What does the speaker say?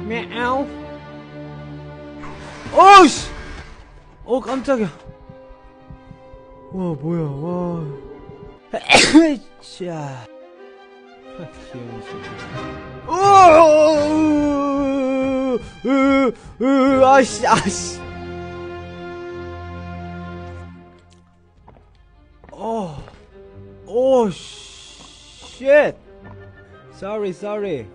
мяу. 어이씨! 깜짝이야. 와, 뭐야, 와. 자. 귀여운 새끼. 아씨. 쉣. Sorry.